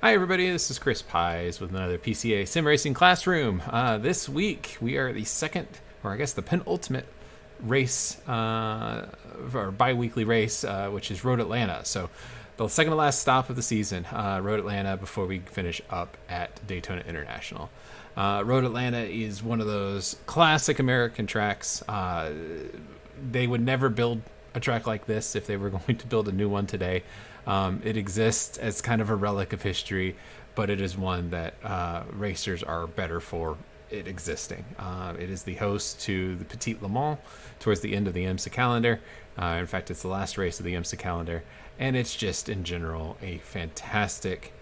Hi everybody, this is Chris Pies with another PCA Sim Racing Classroom. This week we are the second, or I guess the penultimate race, or bi-weekly race, which is Road Atlanta. So the second to last stop of the season, Road Atlanta, before we finish up at Daytona International. Road Atlanta is one of those classic American tracks. They would never build a track like this if they were going to build a new one today. It exists as kind of a relic of history, but it is one that racers are better for it existing. It is the host to the Petit Le Mans towards the end of the IMSA calendar. In fact, it's the last race of the IMSA calendar, and it's just in general a fantastic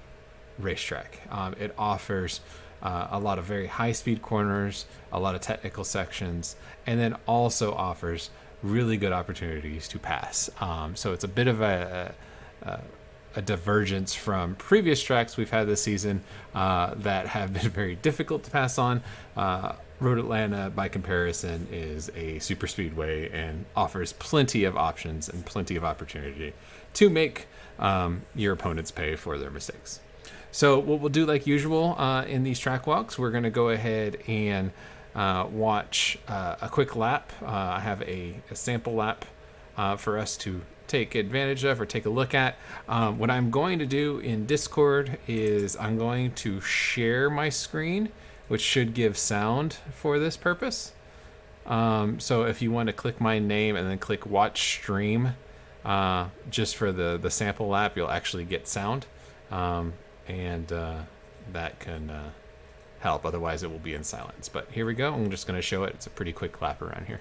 racetrack. It offers a lot of very high-speed corners, a lot of technical sections, and then also offers really good opportunities to pass. So it's a bit of a divergence from previous tracks we've had this season that have been very difficult to pass on. Road Atlanta, by comparison, is a super speedway and offers plenty of options and plenty of opportunity to make your opponents pay for their mistakes. So what we'll do, like usual, in these track walks, we're going to go ahead and watch a quick lap. I have a sample lap for us to take advantage of or take a look at. What I'm going to do in Discord is I'm going to share my screen, which should give sound for this purpose. So if you want to click my name and then click watch stream, just for the sample lap, you'll actually get sound. And that can help. Otherwise it will be in silence. But here we go. I'm just going to show it. It's a pretty quick lap around here.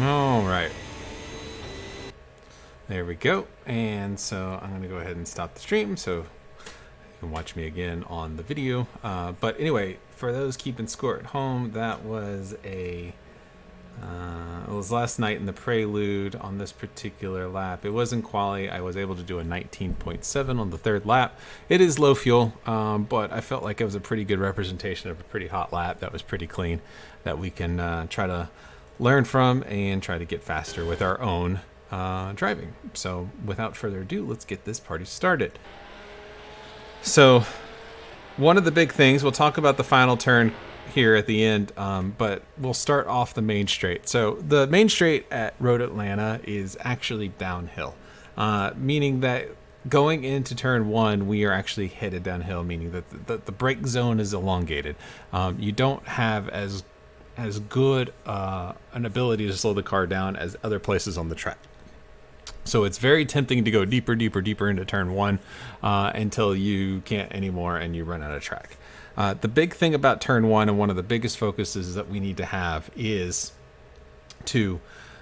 All right. There we go. And so I'm going to go ahead and stop the stream so you can watch me again on the video. But anyway, for those keeping score at home, that was it was last night in the prelude on this particular lap. It was in quali. I was able to do a 19.7 on the third lap. It is low fuel, but I felt like it was a pretty good representation of a pretty hot lap that was pretty clean, that we can try to learn from and try to get faster with our own driving. So without further ado, let's get this party started. So one of the big things, we'll talk about the final turn here at the end, but we'll start off the main straight. So the main straight at Road Atlanta is actually downhill, meaning that going into turn one, we are actually headed downhill, meaning that the brake zone is elongated. You don't have as good an ability to slow the car down as other places on the track. So it's very tempting to go deeper into turn one until you can't anymore and you run out of track. The big thing about turn one, and one of the biggest focuses that we need to have, is to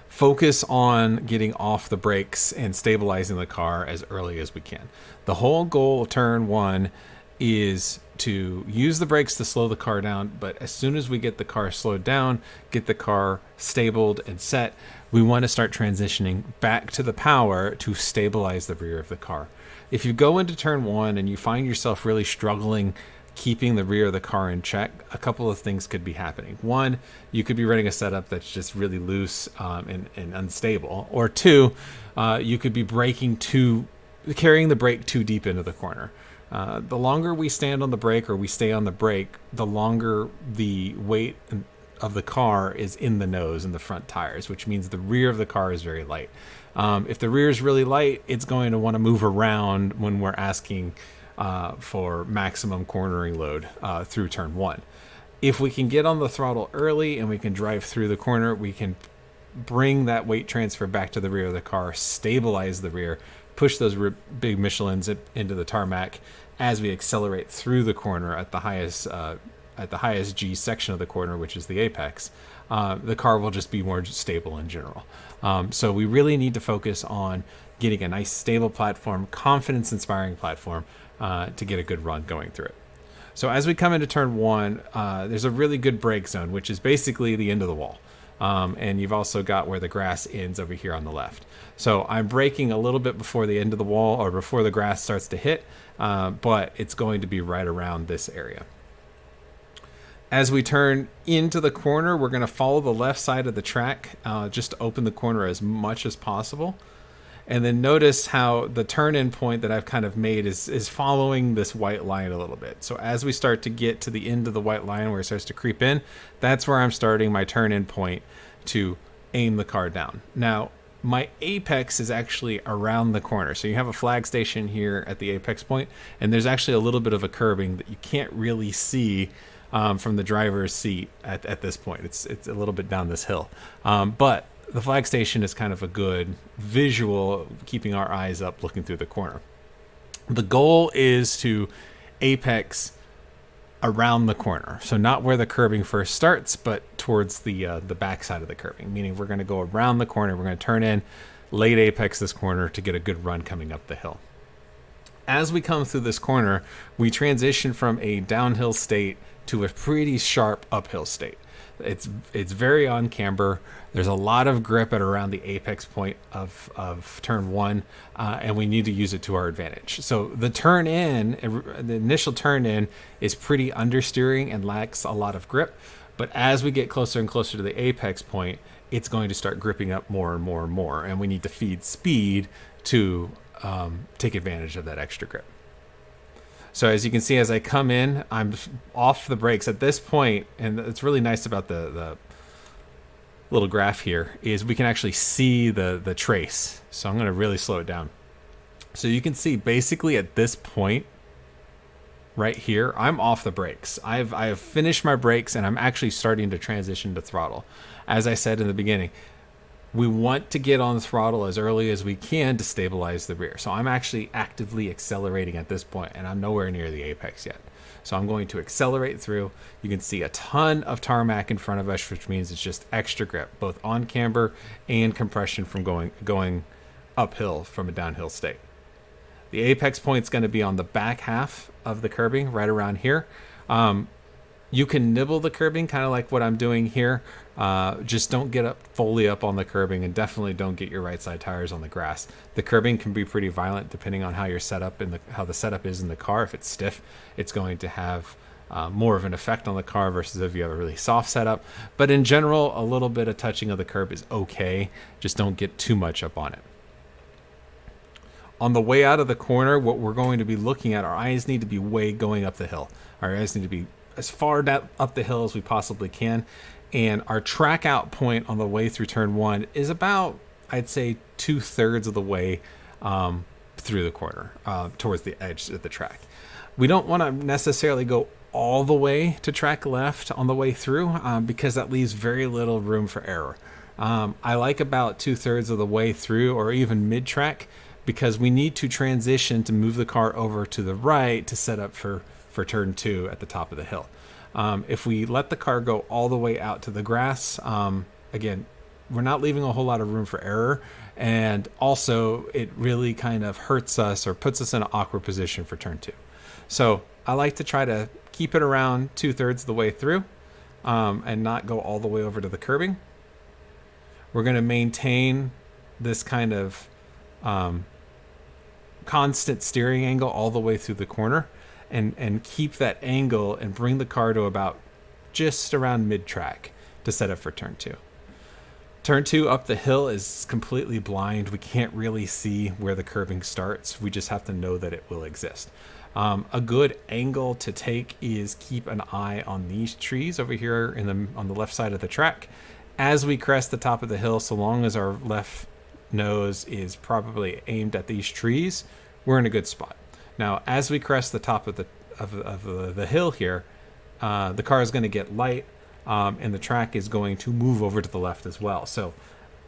focus on getting off the brakes and stabilizing the car as early as we can. The whole goal of turn one is to use the brakes to slow the car down, but as soon as we get the car slowed down, get the car stabled and set, we want to start transitioning back to the power to stabilize the rear of the car. If you go into turn one and you find yourself really struggling keeping the rear of the car in check, a couple of things could be happening. One, you could be running a setup that's just really loose and unstable. Or two, you could be carrying the brake too deep into the corner. The longer we stand on the brake or we stay on the brake, the longer the weight of the car is in the nose and the front tires, which means the rear of the car is very light. If the rear is really light, it's going to want to move around when we're asking for maximum cornering load through turn one. If we can get on the throttle early and we can drive through the corner, we can bring that weight transfer back to the rear of the car, stabilize the rear, push those big Michelins into the tarmac as we accelerate through the corner at the highest G section of the corner, which is the apex. The car will just be more stable in general. So we really need to focus on getting a nice stable platform, confidence-inspiring platform, to get a good run going through it. So as we come into turn one, there's a really good brake zone, which is basically the end of the wall. And you've also got where the grass ends over here on the left. So I'm braking a little bit before the end of the wall or before the grass starts to hit, but it's going to be right around this area. As we turn into the corner, we're going to follow the left side of the track just to open the corner as much as possible. And then notice how the turn-in point that I've kind of made is following this white line a little bit. So as we start to get to the end of the white line where it starts to creep in, that's where I'm starting my turn-in point to aim the car down. Now, my apex is actually around the corner. So you have a flag station here at the apex point, and there's actually a little bit of a curbing that you can't really see from the driver's seat at this point. It's a little bit down this hill. But the flag station is kind of a good visual, keeping our eyes up looking through the corner. The goal is to apex around the corner. So not where the curbing first starts, but towards the back side of the curbing, meaning we're going to go around the corner. We're going to turn in, late apex this corner to get a good run coming up the hill. As we come through this corner, we transition from a downhill state to a pretty sharp uphill state. It's very on camber. There's a lot of grip at around the apex point of turn one, and we need to use it to our advantage. So the initial turn in is pretty understeering and lacks a lot of grip. But as we get closer and closer to the apex point, it's going to start gripping up more and more and more, and we need to feed speed to take advantage of that extra grip. So as you can see, as I come in, I'm off the brakes at this point, and it's really nice about the little graph here is we can actually see the trace. So I'm going to really slow it down. So you can see basically at this point right here, I'm off the brakes. I've finished my brakes and I'm actually starting to transition to throttle. As I said in the beginning, we want to get on the throttle as early as we can to stabilize the rear. So I'm actually actively accelerating at this point, and I'm nowhere near the apex yet. So I'm going to accelerate through. You can see a ton of tarmac in front of us, which means it's just extra grip, both on camber and compression from going uphill from a downhill state. The apex point is going to be on the back half of the curbing, right around here. You can nibble the curbing, kind of like what I'm doing here. Just don't get fully up on the curbing, and definitely don't get your right side tires on the grass. The curbing can be pretty violent depending on how you're set up and how the setup is in the car. If it's stiff, it's going to have more of an effect on the car versus if you have a really soft setup. But in general, a little bit of touching of the curb is okay. Just don't get too much up on it. On the way out of the corner, what we're going to be looking at, our eyes need to be way going up the hill. Our eyes need to be as far up the hill as we possibly can. And our track out point on the way through turn one is about, I'd say, 2/3 of the way through the corner, towards the edge of the track. We don't want to necessarily go all the way to track left on the way through because that leaves very little room for error. I like about 2/3 of the way through, or even mid-track, because we need to transition to move the car over to the right to set up for turn two at the top of the hill. If we let the car go all the way out to the grass, again, we're not leaving a whole lot of room for error. And also it really kind of hurts us or puts us in an awkward position for turn two. So I like to try to keep it around 2/3 of the way through and not go all the way over to the curbing. We're going to maintain this kind of constant steering angle all the way through the corner. and keep that angle and bring the car to about just around mid-track to set up for turn 2. Turn 2 up the hill is completely blind. We can't really see where the curbing starts. We just have to know that it will exist. A good angle to take is keep an eye on these trees over here on the left side of the track. As we crest the top of the hill, so long as our left nose is probably aimed at these trees, we're in a good spot. Now, as we crest the top of the hill here, the car is going to get light, and the track is going to move over to the left as well. So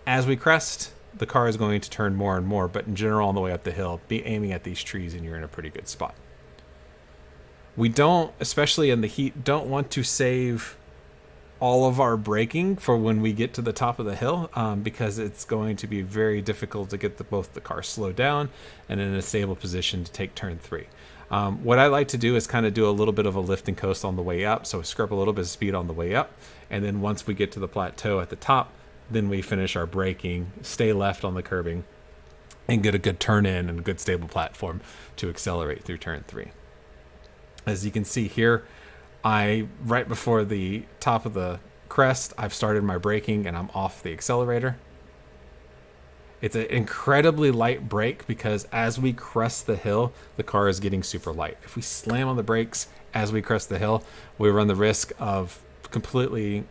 as we crest, the car is going to turn more and more, but in general, on the way up the hill, be aiming at these trees and you're in a pretty good spot. We don't, especially in the heat, don't want to save all of our braking for when we get to the top of the hill, because it's going to be very difficult to get both the car slowed down and in a stable position to take turn 3. What I like to do is kind of do a little bit of a lift and coast on the way up, so scrub a little bit of speed on the way up, and then once we get to the plateau at the top, then we finish our braking, stay left on the curbing, and get a good turn in and a good stable platform to accelerate through turn 3. As you can see here, right before the top of the crest, I've started my braking and I'm off the accelerator. It's an incredibly light brake because as we crest the hill, the car is getting super light. If we slam on the brakes as we crest the hill, we run the risk of completely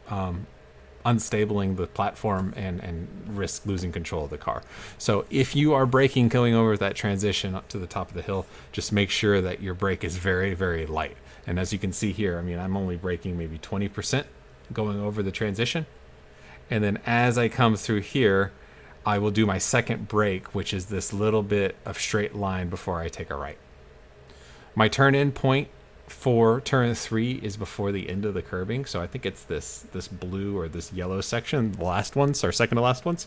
unstabling the platform and risk losing control of the car. So if you are braking going over that transition up to the top of the hill, just make sure that your brake is very, very light. And as you can see here, I mean, I'm only braking maybe 20% going over the transition. And then as I come through here, I will do my second brake, which is this little bit of straight line before I take a right. My turn in point for turn 3 is before the end of the curbing. So I think it's this blue or this yellow section, the last ones, or second to last ones.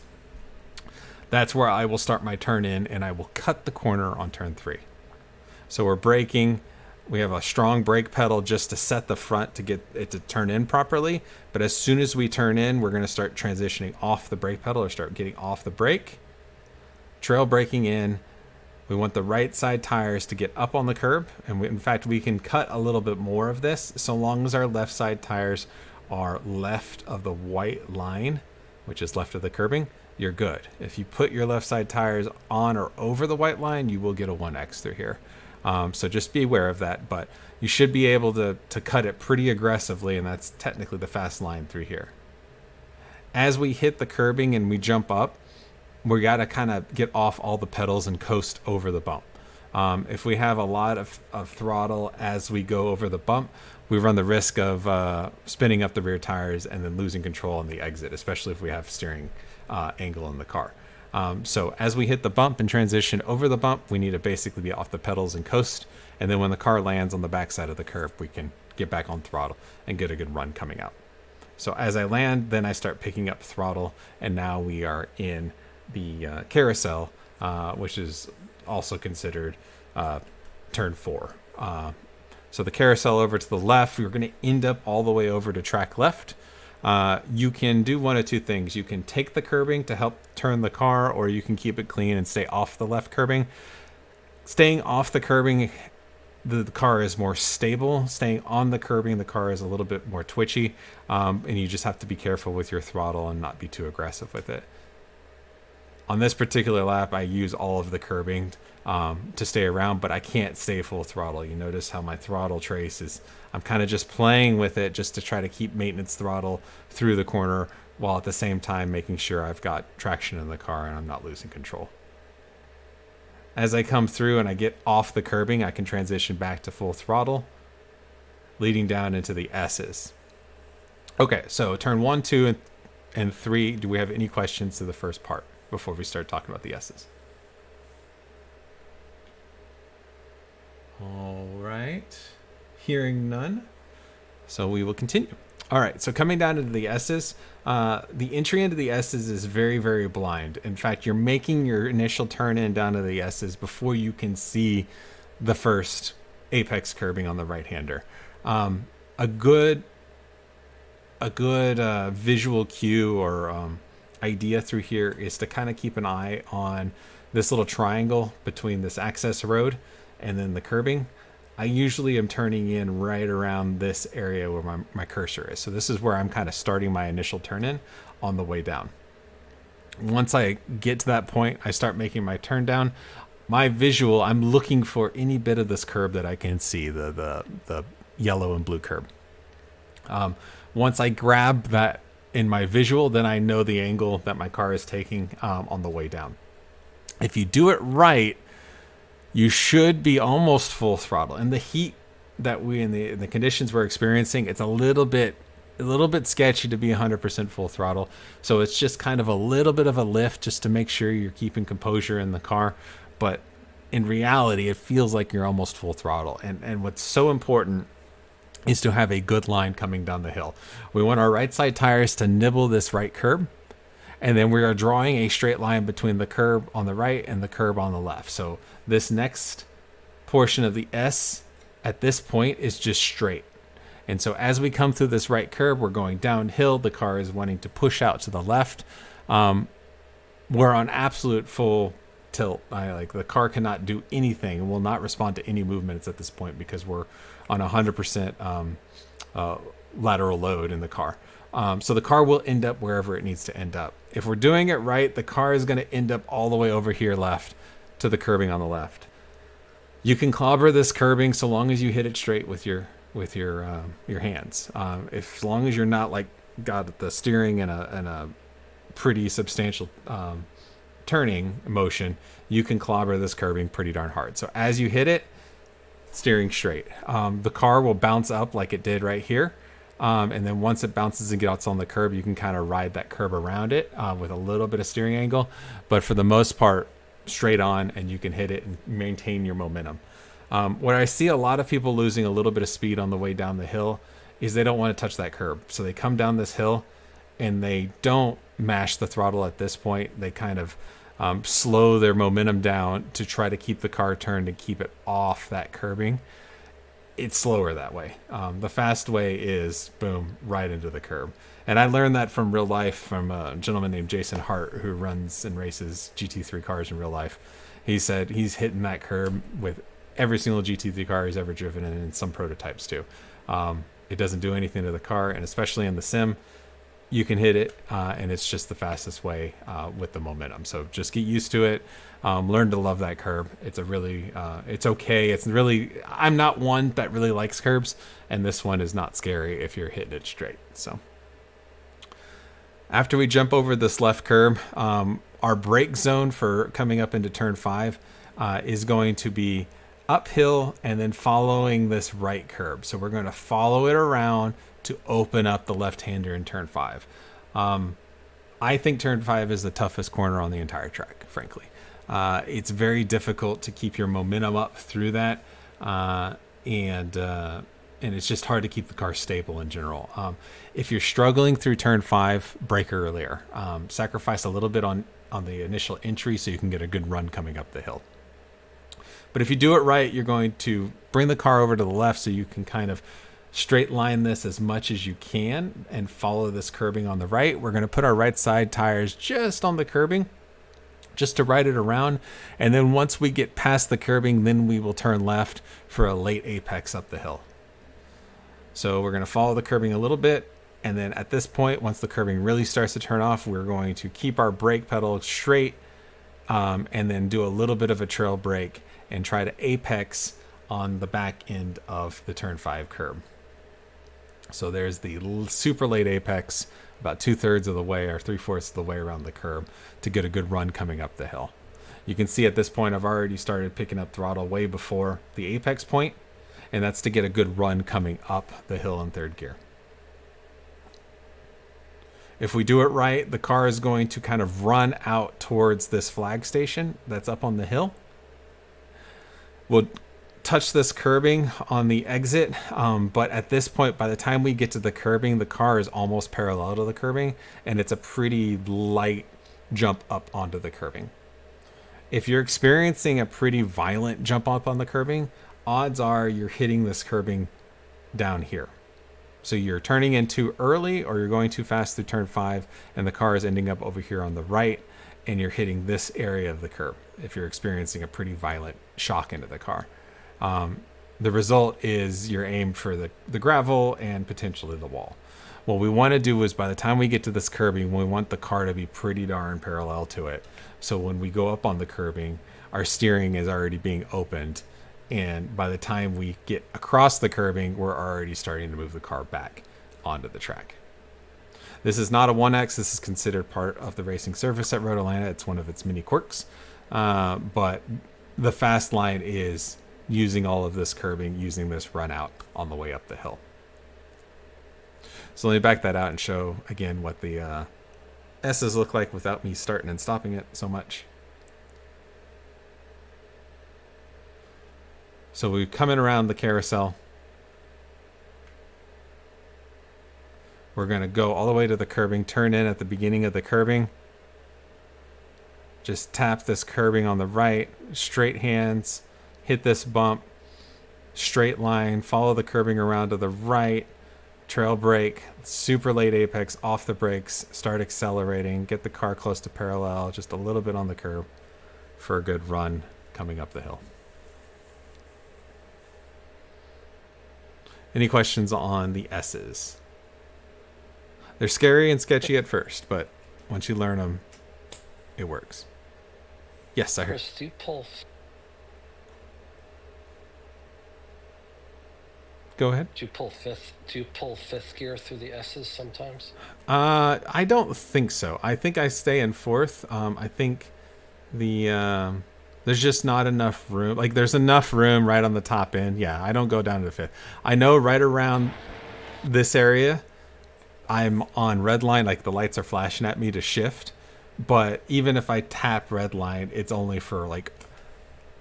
That's where I will start my turn in and I will cut the corner on turn 3. So we're braking. We have a strong brake pedal just to set the front to get it to turn in properly. But as soon as we turn in, we're going to start transitioning off the brake pedal or start getting off the brake. Trail braking in. We want the right side tires to get up on the curb. And in fact, we can cut a little bit more of this so long as our left side tires are left of the white line, which is left of the curbing, you're good. If you put your left side tires on or over the white line, you will get a 1X through here. So just be aware of that, but you should be able to cut it pretty aggressively, and that's technically the fast line through here. As we hit the curbing and we jump up, we got to kind of get off all the pedals and coast over the bump. If we have a lot of throttle as we go over the bump, we run the risk of spinning up the rear tires and then losing control on the exit, especially if we have steering angle in the car. So as we hit the bump and transition over the bump, we need to basically be off the pedals and coast. And then when the car lands on the backside of the curb, we can get back on throttle and get a good run coming out. So as I land, then I start picking up throttle. And now we are in the carousel, which is also considered turn 4. So the carousel over to the left, we're going to end up all the way over to track left. You can do one of two things. You can take the curbing to help turn the car, or you can keep it clean and stay off the left curbing. Staying off the curbing, the car is more stable. Staying on the curbing, the car is a little bit more twitchy, and you just have to be careful with your throttle and not be too aggressive with it. On this particular lap, I use all of the curbing to stay around, but I can't stay full throttle. You notice how my throttle trace is, I'm kind of just playing with it just to try to keep maintenance throttle through the corner while at the same time making sure I've got traction in the car and I'm not losing control. As I come through and I get off the curbing, I can transition back to full throttle, leading down into the S's. Okay, so turn 1, 2, and 3. Do we have any questions to the first part before we start talking about the S's? All right. Hearing none. So we will continue. All right. So coming down into the S's, the entry into the S's is very, very blind. In fact, you're making your initial turn in down to the S's before you can see the first apex curbing on the right-hander. A good visual cue or idea through here is to kind of keep an eye on this little triangle between this access road and then the curbing. I usually am turning in right around this area where my cursor is. So this is where I'm kind of starting my initial turn in on the way down. Once I get to that point, I start making my turn down. My visual, I'm looking for any bit of this curb that I can see, the yellow and blue curb. Once I grab that in my visual, then I know the angle that my car is taking on the way down. If you do it right, you should be almost full throttle. And the heat that we in the conditions we're experiencing, it's a little bit sketchy to be 100% full throttle. So it's just kind of a little bit of a lift just to make sure you're keeping composure in the car. But in reality, it feels like you're almost full throttle. And what's so important is to have a good line coming down the hill. We want our right side tires to nibble this right curb. And then we are drawing a straight line between the curb on the right and the curb on the left. So this next portion of the S at this point is just straight. And so as we come through this right curb, we're going downhill. The car is wanting to push out to the left. We're on absolute full tilt. The car cannot do anything and will not respond to any movements at this point because we're on 100% lateral load in the car. So the car will end up wherever it needs to end up. If we're doing it right, the car is going to end up all the way over here left to the curbing on the left. You can clobber this curbing so long as you hit it straight with your hands. As long as you're not like got the steering in a pretty substantial turning motion, you can clobber this curbing pretty darn hard. So as you hit it, steering straight. The car will bounce up like it did right here. And then once it bounces and gets on the curb, you can kind of ride that curb around it with a little bit of steering angle. But for the most part, straight on, and you can hit it and maintain your momentum. Where I see a lot of people losing a little bit of speed on the way down the hill is they don't want to touch that curb. So they come down this hill and they don't mash the throttle at this point. They kind of slow their momentum down to try to keep the car turned and keep it off that curbing. It's slower that way. The fast way is boom, right into the curb. And I learned that from real life from a gentleman named Jason Hart who runs and races GT3 cars in real life. He said he's hitting that curb with every single GT3 car he's ever driven in, and some prototypes too. It doesn't do anything to the car, and especially in the sim, you can hit it, and it's just the fastest way with the momentum. So just get used to it. Learn to love that curb. It's it's okay. It's really, I'm not one that really likes curbs, and this one is not scary if you're hitting it straight. So after we jump over this left curb, our brake zone for coming up into turn 5 is going to be uphill and then following this right curb. So we're going to follow it around to open up the left-hander in turn 5. I think turn 5 is the toughest corner on the entire track, frankly. It's very difficult to keep your momentum up through that, and it's just hard to keep the car stable in general. If you're struggling through turn 5, brake earlier. Sacrifice a little bit on the initial entry so you can get a good run coming up the hill. But if you do it right, you're going to bring the car over to the left so you can kind of straight line this as much as you can and follow this curbing on the right. We're going to put our right side tires just on the curbing, just to ride it around. And then once we get past the curbing, then we will turn left for a late apex up the hill. So we're going to follow the curbing a little bit. And then at this point, once the curbing really starts to turn off, we're going to keep our brake pedal straight, and then do a little bit of a trail brake and try to apex on the back end of the turn 5 curb. So there's the super late apex, about 2/3 of the way or 3/4 of the way around the curb to get a good run coming up the hill. You can see at this point I've already started picking up throttle way before the apex point, and that's to get a good run coming up the hill in 3rd gear. If we do it right, the car is going to kind of run out towards this flag station that's up on the hill. We'll touch this curbing on the exit, but at this point, by the time we get to the curbing, the car is almost parallel to the curbing, and it's a pretty light jump up onto the curbing. If you're experiencing a pretty violent jump up on the curbing, odds are you're hitting this curbing down here. So you're turning in too early, or you're going too fast through turn 5, and the car is ending up over here on the right, and you're hitting this area of the curb if you're experiencing a pretty violent shock into the car. the result is you're aimed for the gravel and potentially the wall. What we want to do is by the time we get to this curbing, we want the car to be pretty darn parallel to it. So when we go up on the curbing, our steering is already being opened. And by the time we get across the curbing, we're already starting to move the car back onto the track. This is not a 1X. This is considered part of the racing surface at Road Atlanta. It's one of its many quirks. But the fast line is using all of this curbing, using this run out on the way up the hill. So let me back that out and show again what the S's look like without me starting and stopping it so much. So we come in around the carousel. We're going to go all the way to the curbing, turn in at the beginning of the curbing. Just tap this curbing on the right, straight hands, hit this bump, straight line, follow the curbing around to the right, trail brake, super late apex, off the brakes, start accelerating, get the car close to parallel, just a little bit on the curb for a good run coming up the hill. Any questions on the S's? They're scary and sketchy at first, but once you learn them, it works. Yes, I heard. Chris, do you pull? Go ahead. Do you pull fifth gear through the S's sometimes? I don't think so. I think I stay in fourth. I think there's just not enough room. Like there's enough room right on the top end. Yeah, I don't go down to the fifth. I know right around this area, I'm on red line. Like the lights are flashing at me to shift. But even if I tap red line, it's only for like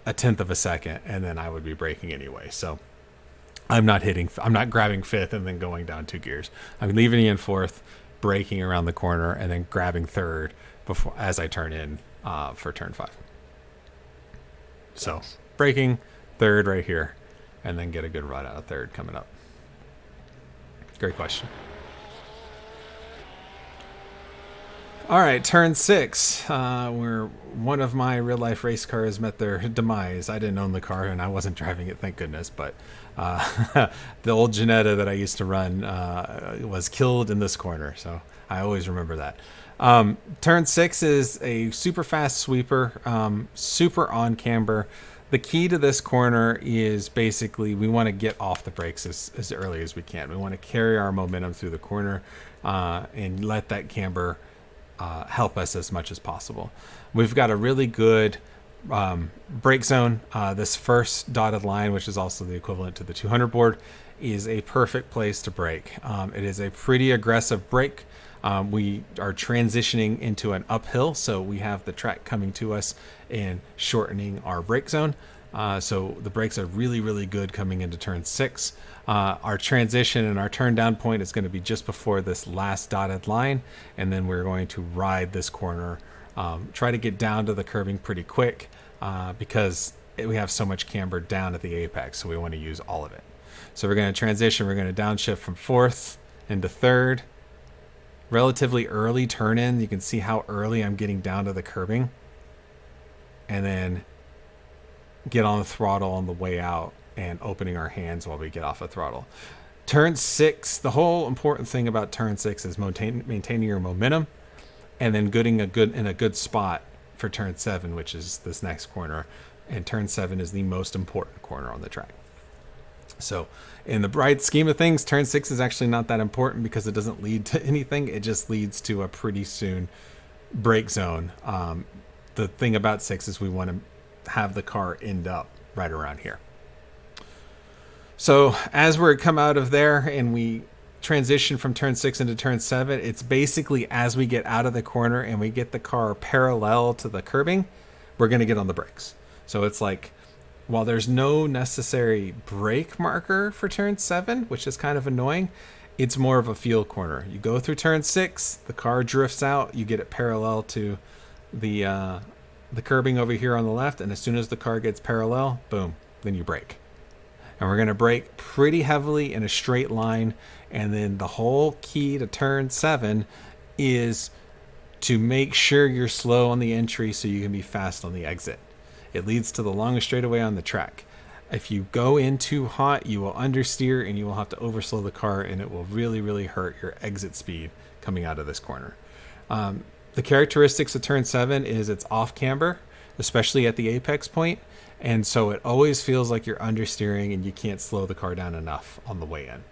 a tenth of a second, and then I would be braking anyway. So I'm not grabbing fifth and then going down 2 gears. I'm leaving in fourth, braking around the corner, and then grabbing third as I turn in for turn 5. So braking third right here, and then get a good run out of third coming up. Great question. All right, turn 6, where one of my real-life race cars met their demise. I didn't own the car, and I wasn't driving it, thank goodness. But the old Ginetta that I used to run was killed in this corner, so I always remember that. Turn 6 is a super fast sweeper, super on camber. The key to this corner is basically we want to get off the brakes as early as we can. We want to carry our momentum through the corner and let that camber help us as much as possible. We've got a really good brake zone. This first dotted line, which is also the equivalent to the 200 board, is a perfect place to brake. It is a pretty aggressive brake. We are transitioning into an uphill, so we have the track coming to us and shortening our brake zone. So the brakes are really, really good coming into turn 6. Our transition and our turn down point is going to be just before this last dotted line, and then we're going to ride this corner, try to get down to the curbing pretty quick because we have so much camber down at the apex, so we want to use all of it. So we're going to transition, we're going to downshift from fourth into third. Relatively early turn in, you can see how early I'm getting down to the curbing, and then get on the throttle on the way out and opening our hands while we get off the throttle. Turn 6, the whole important thing about turn 6 is maintaining your momentum and then getting in a good spot for turn 7, which is this next corner. And turn 7 is the most important corner on the track. So in the bright scheme of things, turn 6 is actually not that important because it doesn't lead to anything. It just leads to a pretty soon brake zone. The thing about 6 is we want to have the car end up right around here. So as we come out of there and we transition from turn 6 into turn 7, it's basically as we get out of the corner and we get the car parallel to the curbing, we're going to get on the brakes. So it's like, while there's no necessary brake marker for turn 7, which is kind of annoying, it's more of a feel corner. You go through turn 6, the car drifts out, you get it parallel to the curbing over here on the left, and as soon as the car gets parallel, boom, then you brake. And we're going to brake pretty heavily in a straight line, and then the whole key to turn 7 is to make sure you're slow on the entry so you can be fast on the exit. It leads to the longest straightaway on the track. If you go in too hot, you will understeer and you will have to overslow the car, and it will really, really hurt your exit speed coming out of this corner. The characteristics of turn 7 is it's off camber, especially at the apex point, and so it always feels like you're understeering and you can't slow the car down enough on the way in.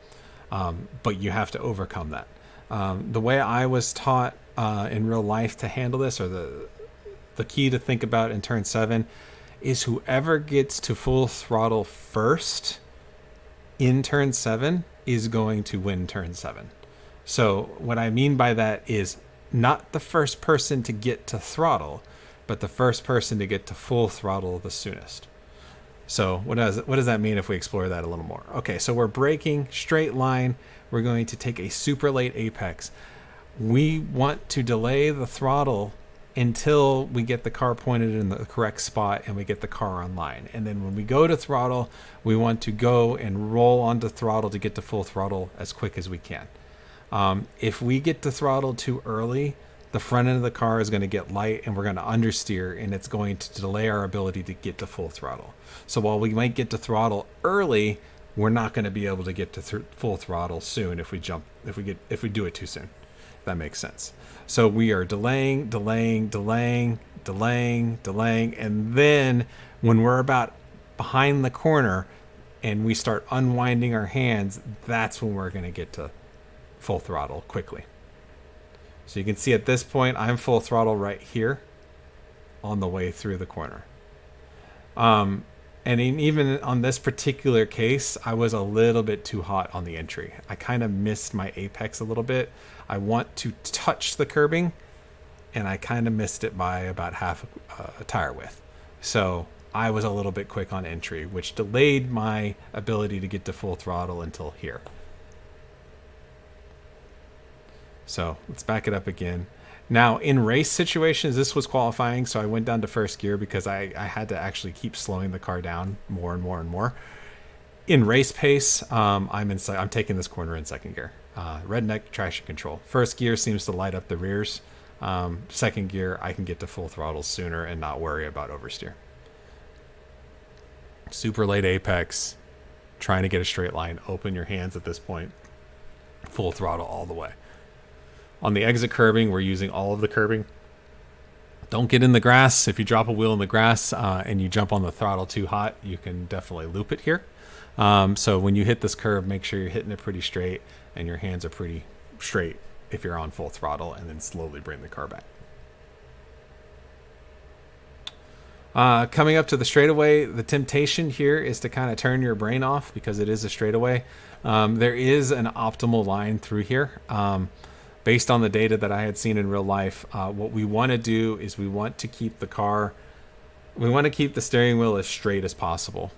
But you have to overcome that. The way I was taught in real life to handle this, or the key to think about in turn 7, is whoever gets to full throttle first in turn 7 is going to win turn 7. So what I mean by that is not the first person to get to throttle, but the first person to get to full throttle the soonest. So what does that mean if we explore that a little more? Okay, so we're braking, straight line. We're going to take a super late apex. We want to delay the throttle until we get the car pointed in the correct spot and we get the car online. And then when we go to throttle, we want to go and roll onto throttle to get to full throttle as quick as we can. If we get to throttle too early, the front end of the car is going to get light and we're going to understeer, and it's going to delay our ability to get to full throttle. So while we might get to throttle early, we're not going to be able to get to full throttle soon if we do it too soon. If that makes sense. So we are delaying, and then when we're about behind the corner and we start unwinding our hands, that's when we're going to get to full throttle quickly. So you can see at this point, I'm full throttle right here on the way through the corner. And even on this particular case, I was a little bit too hot on the entry. I kind of missed my apex a little bit. I want to touch the curbing, and I kind of missed it by about half a tire width. So I was a little bit quick on entry, which delayed my ability to get to full throttle until here. So let's back it up again. Now, in race situations, this was qualifying, so I went down to first gear because I had to actually keep slowing the car down more and more and more. In race pace, I'm taking this corner in second gear. Redneck traction control. First gear seems to light up the rears. Second gear, I can get to full throttle sooner and not worry about oversteer. Super late apex, trying to get a straight line. Open your hands at this point. Full throttle all the way. On the exit curbing, we're using all of the curbing. Don't get in the grass. If you drop a wheel in the grass and you jump on the throttle too hot, you can definitely loop it here. So when you hit this curb, make sure you're hitting it pretty straight and your hands are pretty straight if you're on full throttle, and then slowly bring the car back. Coming up to the straightaway, the temptation here is to kind of turn your brain off because it is a straightaway. There is an optimal line through here. Based on the data that I had seen in real life, what we want to do is we want to keep the steering wheel as straight as possible.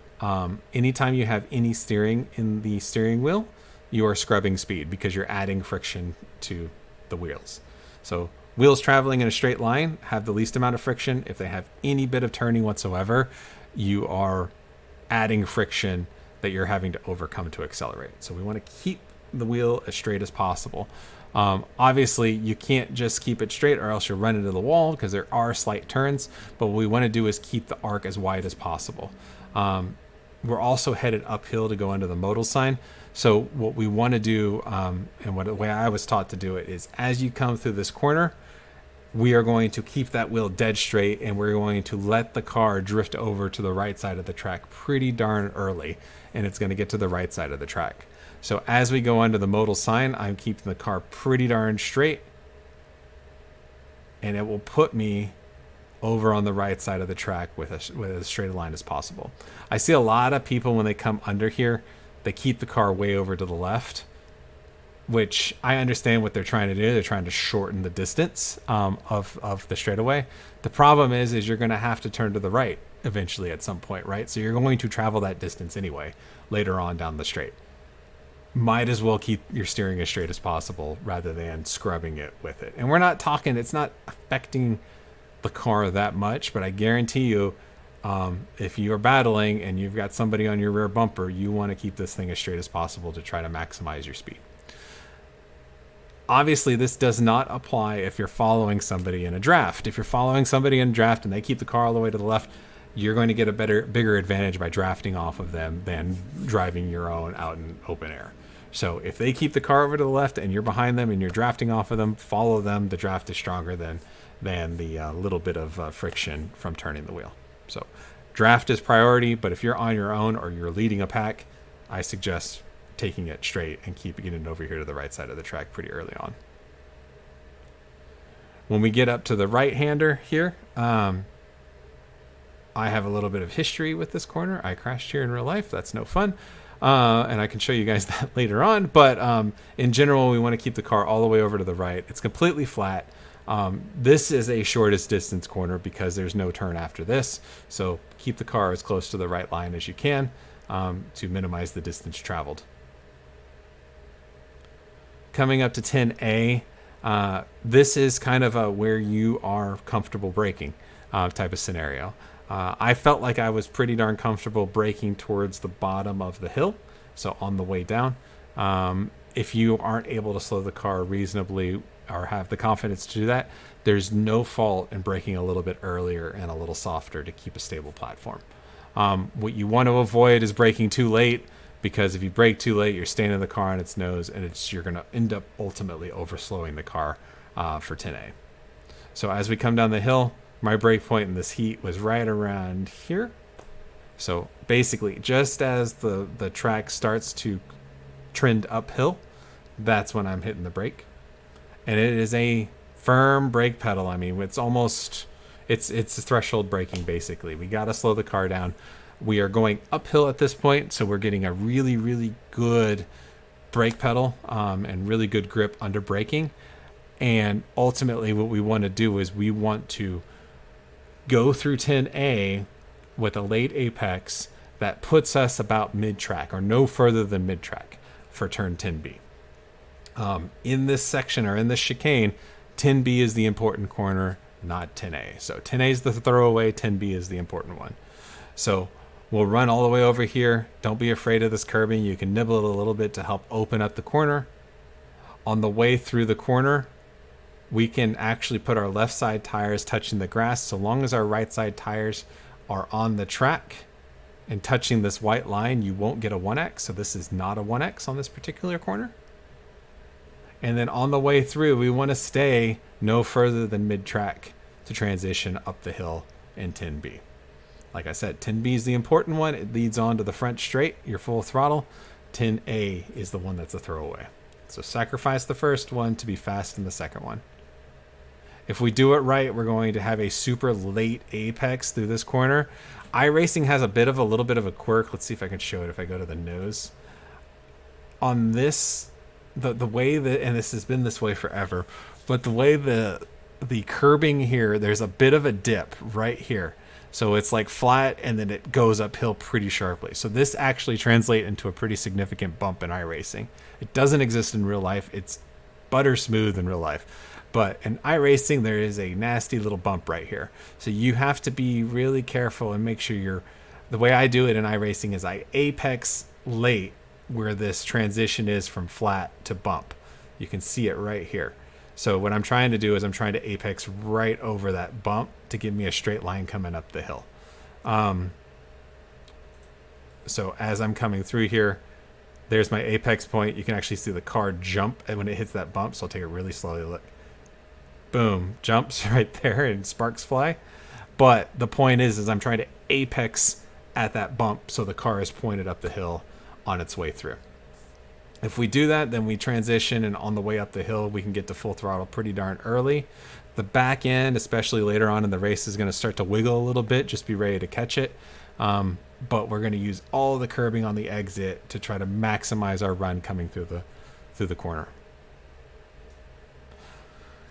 Anytime you have any steering in the steering wheel, you are scrubbing speed because you're adding friction to the wheels. So wheels traveling in a straight line have the least amount of friction. If they have any bit of turning whatsoever, you are adding friction that you're having to overcome to accelerate. So we want to keep the wheel as straight as possible. Obviously, you can't just keep it straight or else you'll run into the wall because there are slight turns. But what we want to do is keep the arc as wide as possible. We're also headed uphill to go under the modal sign. So what we want to do, and the way I was taught to do it, is as you come through this corner, we are going to keep that wheel dead straight, and we're going to let the car drift over to the right side of the track pretty darn early, and it's going to get to the right side of the track. So as we go under the modal sign, I'm keeping the car pretty darn straight, and it will put me over on the right side of the track with as straight a line as possible. I see a lot of people when they come under here, they keep the car way over to the left, which I understand what they're trying to do. They're trying to shorten the distance of the straightaway. The problem is you're going to have to turn to the right eventually at some point, right? So you're going to travel that distance anyway later on down the straight. Might as well keep your steering as straight as possible rather than scrubbing it with it. And we're not talking, it's not affecting the car that much, but I guarantee you, if you're battling and you've got somebody on your rear bumper, you want to keep this thing as straight as possible to try to maximize your speed. Obviously, this does not apply if you're following somebody in a draft. If you're following somebody in a draft and they keep the car all the way to the left, you're going to get a bigger advantage by drafting off of them than driving your own out in open air. So if they keep the car over to the left and you're behind them and you're drafting off of them, follow them. The draft is stronger than the little bit of friction from turning the wheel. So draft is priority, but if you're on your own or you're leading a pack, I suggest taking it straight and keeping it over here to the right side of the track pretty early on. When we get up to the right-hander here, I have a little bit of history with this corner. I crashed here in real life. That's no fun. And I can show you guys that later on. But in general, we want to keep the car all the way over to the right. It's completely flat. This is a shortest distance corner because there's no turn after this. So keep the car as close to the right line as you can to minimize the distance traveled. Coming up to 10A, this is kind of where you are comfortable braking type of scenario. I felt like I was pretty darn comfortable braking towards the bottom of the hill, so on the way down. If you aren't able to slow the car reasonably or have the confidence to do that, there's no fault in braking a little bit earlier and a little softer to keep a stable platform. What you want to avoid is braking too late, because if you brake too late, you're standing the car on its nose, and you're going to end up ultimately overslowing the car for 10A. So as we come down the hill, my brake point in this heat was right around here. So basically, just as the track starts to trend uphill, that's when I'm hitting the brake. And it is a firm brake pedal. I mean, it's threshold braking, basically. We got to slow the car down. We are going uphill at this point, so we're getting a really, really good brake pedal and really good grip under braking. And ultimately, what we want to do is we want to go through 10A with a late apex that puts us about mid-track or no further than mid-track for turn 10B. In this section or in this chicane, 10B is the important corner, not 10A. So 10A is the throwaway, 10B is the important one. So we'll run all the way over here. Don't be afraid of this curbing. You can nibble it a little bit to help open up the corner. On the way through the corner, we can actually put our left side tires touching the grass. So long as our right side tires are on the track and touching this white line, you won't get a 1X. So this is not a 1X on this particular corner. And then on the way through, we want to stay no further than mid-track to transition up the hill in 10B. Like I said, 10B is the important one. It leads on to the front straight, your full throttle. 10A is the one that's a throwaway. So sacrifice the first one to be fast in the second one. If we do it right, we're going to have a super late apex through this corner. iRacing has a little bit of a quirk. Let's see if I can show it if I go to the nose. On this, the way that, and this has been this way forever, but the way the curbing here, there's a bit of a dip right here. So it's like flat and then it goes uphill pretty sharply. So this actually translates into a pretty significant bump in iRacing. It doesn't exist in real life. It's butter smooth in real life. But in iRacing, there is a nasty little bump right here. So you have to be really careful and make sure the way I do it in iRacing is I apex late where this transition is from flat to bump. You can see it right here. So what I'm trying to do is I'm trying to apex right over that bump to give me a straight line coming up the hill. So as I'm coming through here, there's my apex point. You can actually see the car jump when it hits that bump. So I'll take it really slowly. Look. Boom, jumps right there and sparks fly. But the point is I'm trying to apex at that bump so the car is pointed up the hill on its way through. If we do that, then we transition, and on the way up the hill, we can get to full throttle pretty darn early. The back end, especially later on in the race, is going to start to wiggle a little bit. Just be ready to catch it. But we're going to use all the curbing on the exit to try to maximize our run coming through the corner.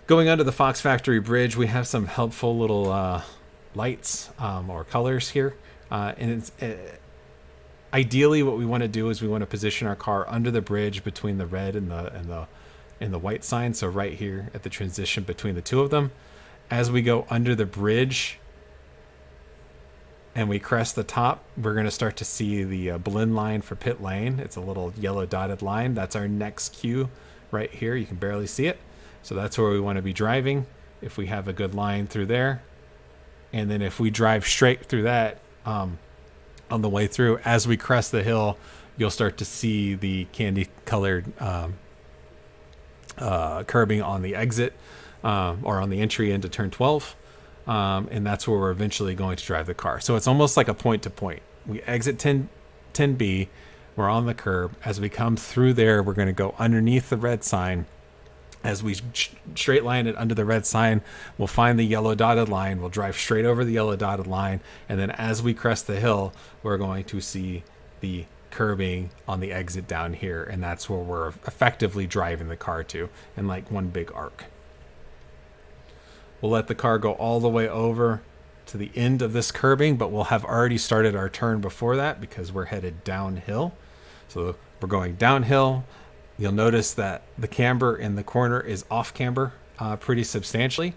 Going under the Fox Factory Bridge, we have some helpful little lights or colors here. And it's ideally what we want to do is we want to position our car under the bridge between the red and the white sign. So right here at the transition between the two of them. As we go under the bridge and we crest the top, we're going to start to see the blend line for pit lane. It's a little yellow dotted line. That's our next cue right here. You can barely see it. So that's where we want to be driving. If we have a good line through there, And then if we drive straight through that on the way through, as we crest the hill, you'll start to see the candy colored curbing on the exit or on the entry into turn 12. And that's where we're eventually going to drive the car. So it's almost like a point to point. We exit 10B, we're on the curb. As we come through there, we're going to go underneath the red sign. As we straight line it under the red sign, we'll find the yellow dotted line. We'll drive straight over the yellow dotted line. And then as we crest the hill, we're going to see the curbing on the exit down here. And that's where we're effectively driving the car to in like one big arc. We'll let the car go all the way over to the end of this curbing, but we'll have already started our turn before that because we're headed downhill. So we're going downhill. You'll notice that the camber in the corner is off camber pretty substantially,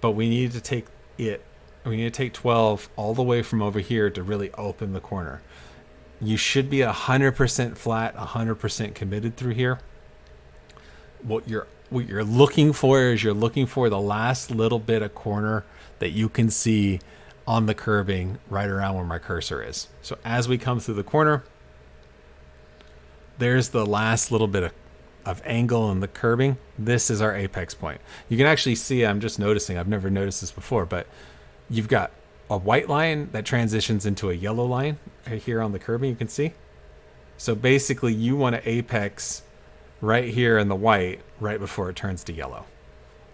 but we need to take 12 all the way from over here to really open the corner. You should be 100% flat, 100% committed through here. What you're looking for is you're looking for the last little bit of corner that you can see on the curbing right around where my cursor is. So as we come through the corner, there's the last little bit of angle in the curbing. This is our apex point. You can actually see, I'm just noticing, I've never noticed this before, but you've got a white line that transitions into a yellow line right here on the curbing, you can see. So basically you want to apex right here in the white right before it turns to yellow.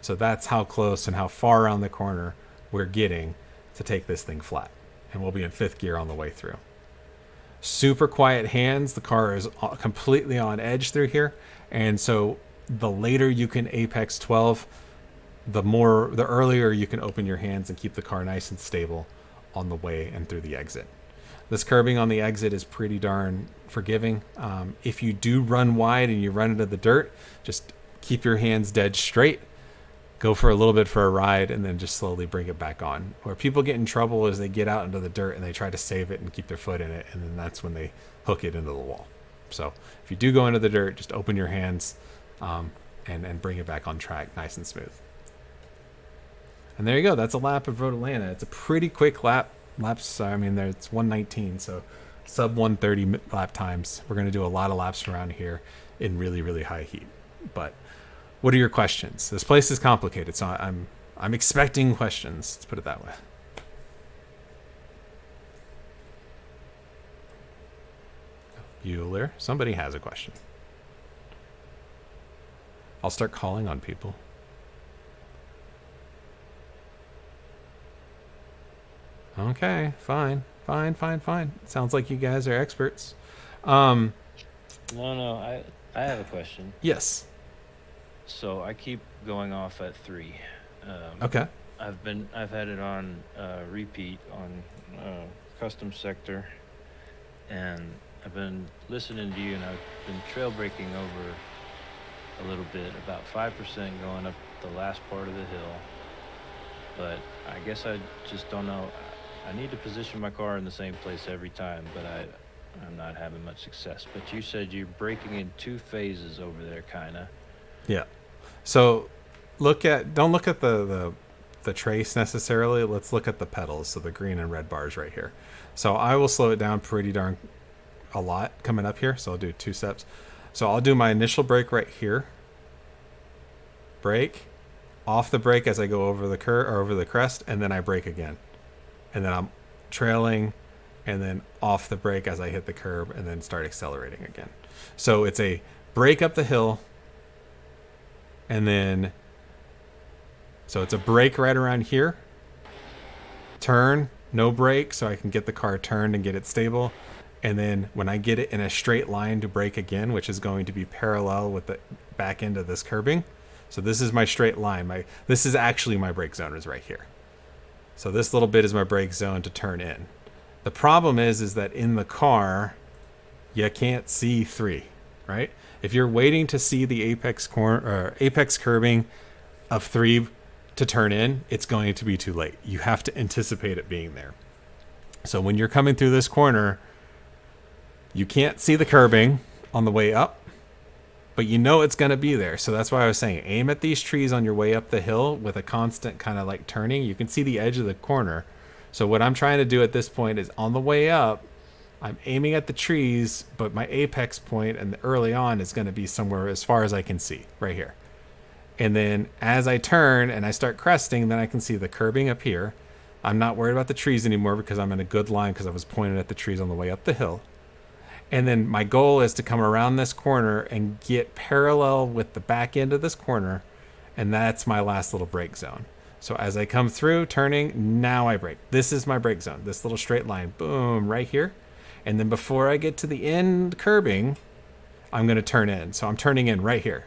So that's how close and how far around the corner we're getting to take this thing flat. And we'll be in 5th gear on the way through. Super quiet hands. The car is completely on edge through here. And so the later you can apex 12, the earlier you can open your hands and keep the car nice and stable on the way and through the exit. This curbing on the exit is pretty darn forgiving. If you do run wide and you run into the dirt, just keep your hands dead straight. Go for a little bit for a ride and then just slowly bring it back on. Where people get in trouble is they get out into the dirt and they try to save it and keep their foot in it, and then that's when they hook it into the wall. So if you do go into the dirt, just open your hands and bring it back on track nice and smooth. And there you go. That's a lap of Road Atlanta. It's a pretty quick lap. It's 119, so sub 130 lap times. We're going to do a lot of laps around here in really, really high heat. But what are your questions? This place is complicated, so I'm expecting questions. Let's put it that way. Bueller, somebody has a question. I'll start calling on people. Okay, fine. Sounds like you guys are experts. No, I have a question. Yes. So I keep going off at 3. Okay. I've had it on repeat on custom sector, and I've been listening to you, and I've been trail braking over a little bit, about 5% going up the last part of the hill. But I guess I just don't know. I need to position my car in the same place every time, but I'm not having much success. But you said you're braking in 2 phases over there, kinda. Yeah. So don't look at the trace necessarily. Let's look at the pedals. So the green and red bars right here. So I will slow it down pretty darn a lot coming up here. So I'll do 2 steps. So I'll do my initial brake right here. Brake. Off the brake as I go over the over the crest, and then I brake again. And then I'm trailing, and then off the brake as I hit the curb, and then start accelerating again. So it's a brake up the hill, and then so it's a brake right around here, turn, no brake, so I can get the car turned and get it stable. And then when I get it in a straight line to brake again, which is going to be parallel with the back end of this curbing. So this is my straight line. This is actually my brake zone is right here. So this little bit is my brake zone to turn in. The problem is that in the car, you can't see 3, right? If you're waiting to see the apex curbing of 3 to turn in, it's going to be too late. You have to anticipate it being there. So when you're coming through this corner, you can't see the curbing on the way up, but you know it's going to be there. So that's why I was saying, aim at these trees on your way up the hill with a constant kind of like turning. You can see the edge of the corner, So what I'm trying to do at this point is on the way up, I'm aiming at the trees, but my apex point and early on is going to be somewhere as far as I can see, right here. And then as I turn and I start cresting, then I can see the curbing up here. I'm not worried about the trees anymore because I'm in a good line because I was pointed at the trees on the way up the hill. And then my goal is to come around this corner and get parallel with the back end of this corner. And that's my last little brake zone. So as I come through, turning, now I brake. This is my brake zone, this little straight line, boom, right here. And then before I get to the end curbing, I'm going to turn in. So I'm turning in right here.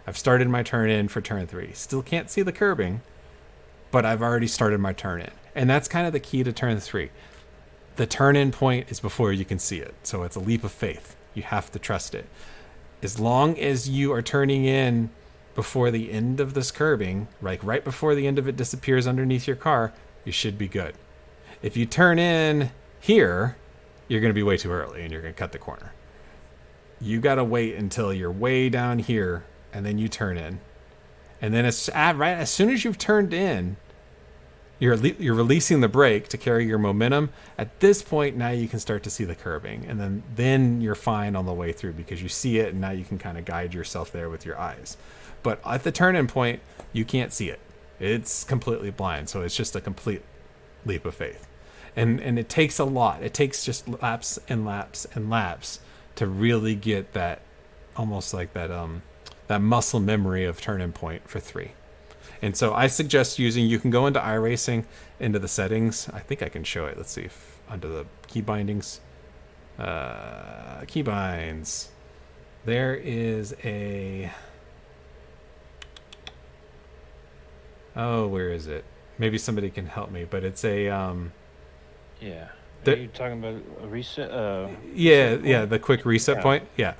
I've started my turn in for turn 3. Still can't see the curbing, but I've already started my turn in. And that's kind of the key to turn 3. The turn in point is before you can see it. So it's a leap of faith. You have to trust it. As long as you are turning in before the end of this curbing, like right before the end of it disappears underneath your car, you should be good. If you turn in here, you're going to be way too early and you're going to cut the corner. You got to wait until you're way down here and then you turn in. And then as soon as you've turned in, you're releasing the brake to carry your momentum. At this point, now you can start to see the curbing. And then you're fine on the way through because you see it and now you can kind of guide yourself there with your eyes. But at the turn-in point, you can't see it. It's completely blind. So it's just a complete leap of faith. And it takes a lot. It takes just laps and laps and laps to really get that, almost like that muscle memory of turn-in point for 3. And so I suggest you can go into iRacing, into the settings. I think I can show it. Let's see if under the key bindings, keybinds, there is where is it? Maybe somebody can help me, but it's Yeah. Are you talking about a reset? The quick reset point. Yeah.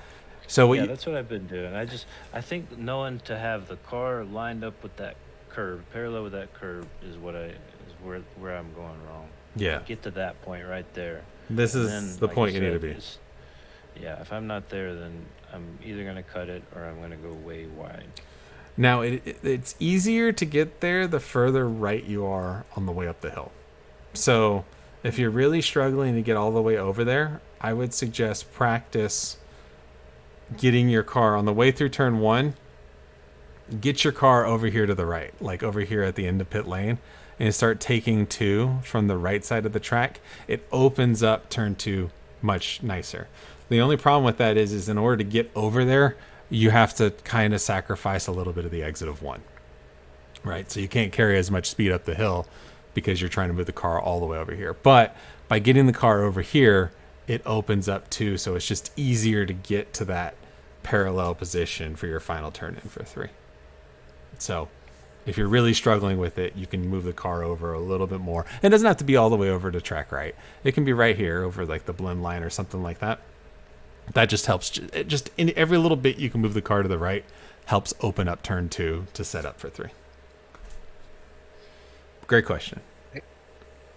So that's what I've been doing. I think knowing to have the car lined up with that curve, parallel with that curve, is where I'm going wrong. Yeah. Get to that point right there. This is the point you need to be. If I'm not there, then I'm either going to cut it or I'm going to go way wide. Now, it's easier to get there the further right you are on the way up the hill. So if you're really struggling to get all the way over there, I would suggest practice getting your car on the way through turn 1. Get your car over here to the right, like over here at the end of pit lane, and start taking 2 from the right side of the track. It opens up turn 2 much nicer. The only problem with that is in order to get over there, you have to kind of sacrifice a little bit of the exit of 1, right? So you can't carry as much speed up the hill because you're trying to move the car all the way over here. But by getting the car over here, it opens up 2, so it's just easier to get to that parallel position for your final turn in for 3. So if you're really struggling with it, you can move the car over a little bit more. It doesn't have to be all the way over to track right. It can be right here over like the blend line or something like that. That just helps. Just in every little bit you can move the car to the right helps open up turn 2 to set up for 3. Great question.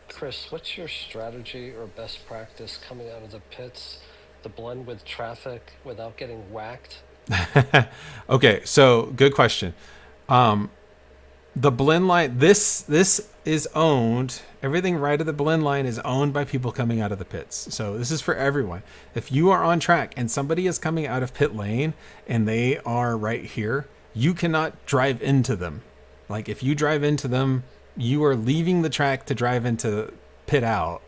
Chris, what's your strategy or best practice coming out of the pits to blend with traffic without getting whacked? Okay, so good question. The blend line, this is owned. Everything right of the blend line is owned by people coming out of the pits. So this is for everyone. If you are on track and somebody is coming out of pit lane and they are right here, you cannot drive into them. Like if you drive into them, you are leaving the track to drive into pit out,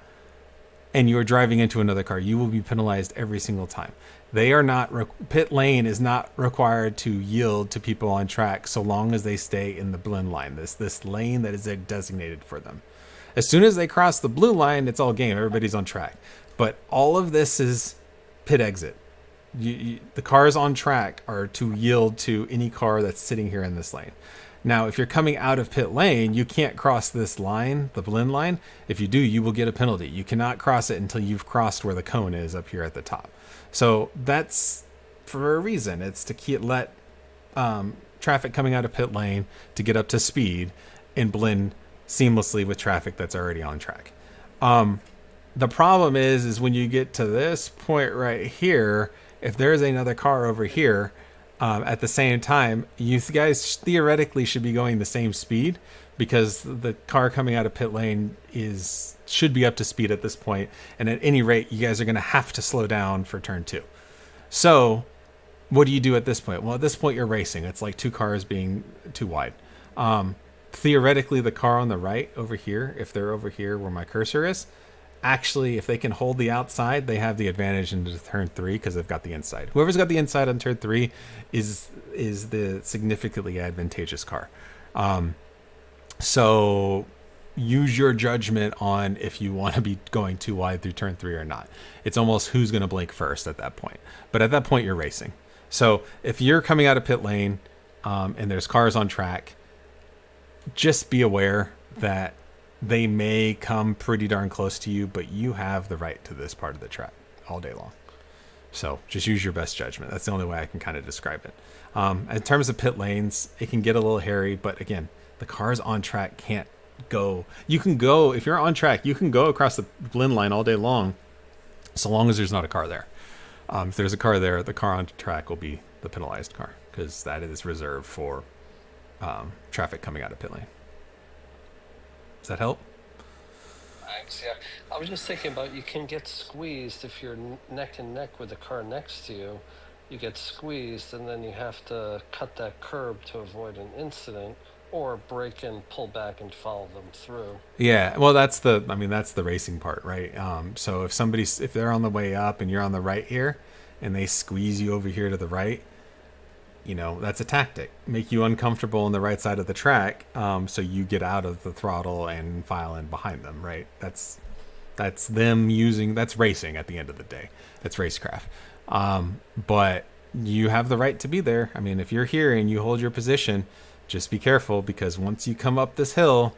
and you are driving into another car. You will be penalized every single time. They are not, pit lane is not required to yield to people on track so long as they stay in the blend line, this lane that is designated for them. As soon as they cross the blue line, it's all game. Everybody's on track. But all of this is pit exit. The cars on track are to yield to any car that's sitting here in this lane. Now, if you're coming out of pit lane, you can't cross this line, the blend line. If you do, you will get a penalty. You cannot cross it until you've crossed where the cone is up here at the top. So that's for a reason. It's to let traffic coming out of pit lane to get up to speed and blend seamlessly with traffic that's already on track. The problem is when you get to this point right here, if there's another car over here, At the same time, you guys theoretically should be going the same speed because the car coming out of pit lane should be up to speed at this point, and at any rate, you guys are going to have to slow down for turn 2. So, what do you do at this point? Well, at this point, you're racing. It's like two cars being too wide. Theoretically, the car on the right over here, if they're over here where my cursor is, actually, if they can hold the outside, they have the advantage into turn 3 because they've got the inside. Whoever's got the inside on turn 3 is the significantly advantageous car. So use your judgment on if you want to be going too wide through turn 3 or not. It's almost who's going to blink first at that point. But at that point, you're racing. So if you're coming out of pit lane and there's cars on track, just be aware that they may come pretty darn close to you, but you have the right to this part of the track all day long. So just use your best judgment. That's the only way I can kind of describe it. In terms of pit lanes, it can get a little hairy, but again, the cars on track can't go. You can go, if you're on track, you can go across the blend line all day long, so long as there's not a car there. If there's a car there, the car on track will be the penalized car because that is reserved for traffic coming out of pit lane. Does that help? Thanks. Yeah, I was just thinking about you can get squeezed if you're neck and neck with the car next to you. You get squeezed, and then you have to cut that curb to avoid an incident, or brake and pull back and follow them through. Yeah, well, that's the racing part, right? So if they're on the way up and you're on the right here, and they squeeze you over here to the right, that's a tactic. Make you uncomfortable on the right side of the track, so you get out of the throttle and file in behind them, right? That's racing at the end of the day. That's racecraft. But you have the right to be there. I mean, if you're here and you hold your position, just be careful because once you come up this hill,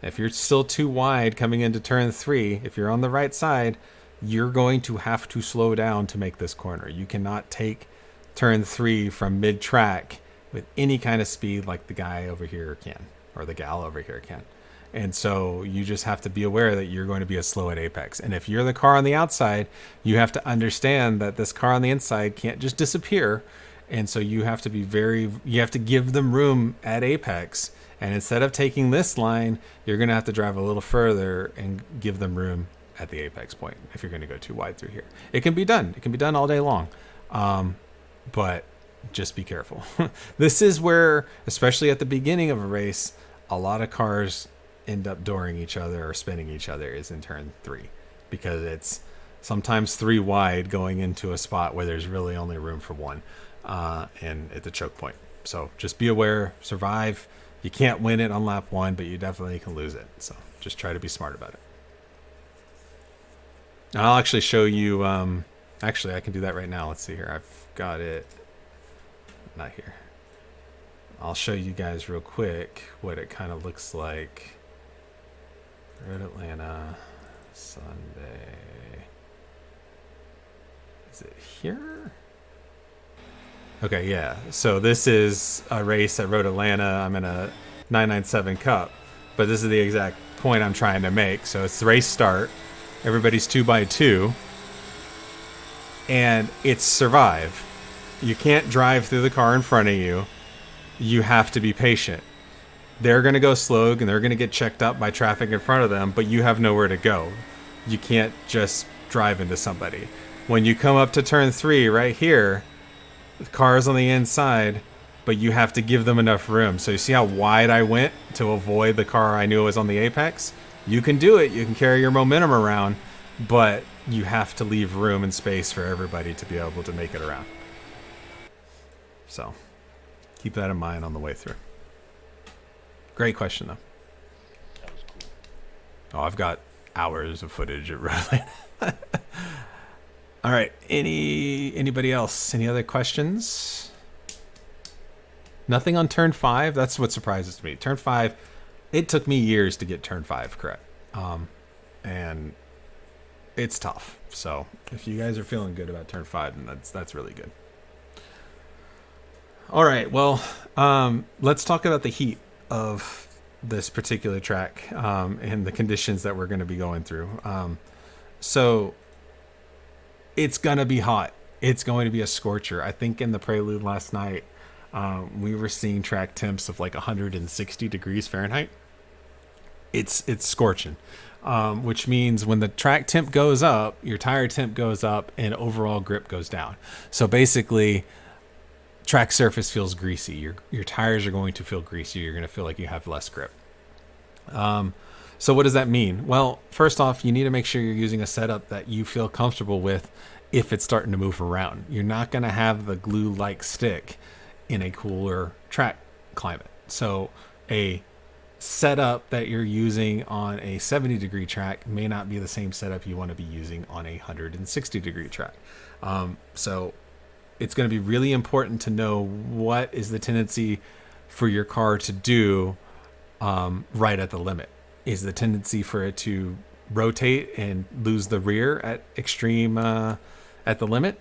if you're still too wide coming into turn 3, if you're on the right side, you're going to have to slow down to make this corner. You cannot take turn 3 from mid-track with any kind of speed like the guy over here can, or the gal over here can. And so you just have to be aware that you're going to be a slow at apex. And if you're the car on the outside, you have to understand that this car on the inside can't just disappear. And so you have to you have to give them room at apex. And instead of taking this line, you're going to have to drive a little further and give them room at the apex point if you're going to go too wide through here. It can be done. It can be done all day long. But just be careful. This is where, especially at the beginning of a race, a lot of cars end up dooring each other or spinning each other is in turn 3, because it's sometimes 3 wide going into a spot where there's really only room for 1, and at the choke point. So just be aware, survive. You can't win it on lap 1, but you definitely can lose it. So just try to be smart about it. And I'll actually show you, actually I can do that right now. Let's see here. I've got it. Not here. I'll show you guys real quick what it kind of looks like. Road Atlanta, Sunday. Is it here? Okay, yeah. So this is a race at Road Atlanta. I'm in a 997 Cup, but this is the exact point I'm trying to make. So it's the race start. Everybody's 2x2, and it's survive. You can't drive through the car in front of you. You have to be patient. They're going to go slow and they're going to get checked up by traffic in front of them, but you have nowhere to go. You can't just drive into somebody. When you come up to turn 3 right here, the car's on the inside, but you have to give them enough room. So you see how wide I went to avoid the car I knew was on the apex? You can do it. You can carry your momentum around, but you have to leave room and space for everybody to be able to make it around. So keep that in mind on the way through. Great question, though. That was cool. Oh, I've got hours of footage at Road. All right. Anybody else? Any other questions? Nothing on turn 5. That's what surprises me. Turn 5. It took me years to get turn 5 correct, and it's tough. So if you guys are feeling good about turn 5, then that's really good. All right. Well, let's talk about the heat of this particular track and the conditions that we're going to be going through. So it's going to be hot it's going to be a scorcher. I think in the prelude last night, we were seeing track temps of like 160 degrees Fahrenheit. It's scorching, which means when the track temp goes up, your tire temp goes up, and overall grip goes down. So basically, track surface feels greasy. Your tires are going to feel greasy. You're going to feel like you have less grip. So what does that mean? Well, first off, you need to make sure you're using a setup that you feel comfortable with if it's starting to move around. You're not going to have the glue-like stick in a cooler track climate. So a setup that you're using on a 70 degree track may not be the same setup you want to be using on a 160 degree track. So it's going to be really important to know what is the tendency for your car to do right at the limit. Is the tendency for it to rotate and lose the rear at extreme at the limit?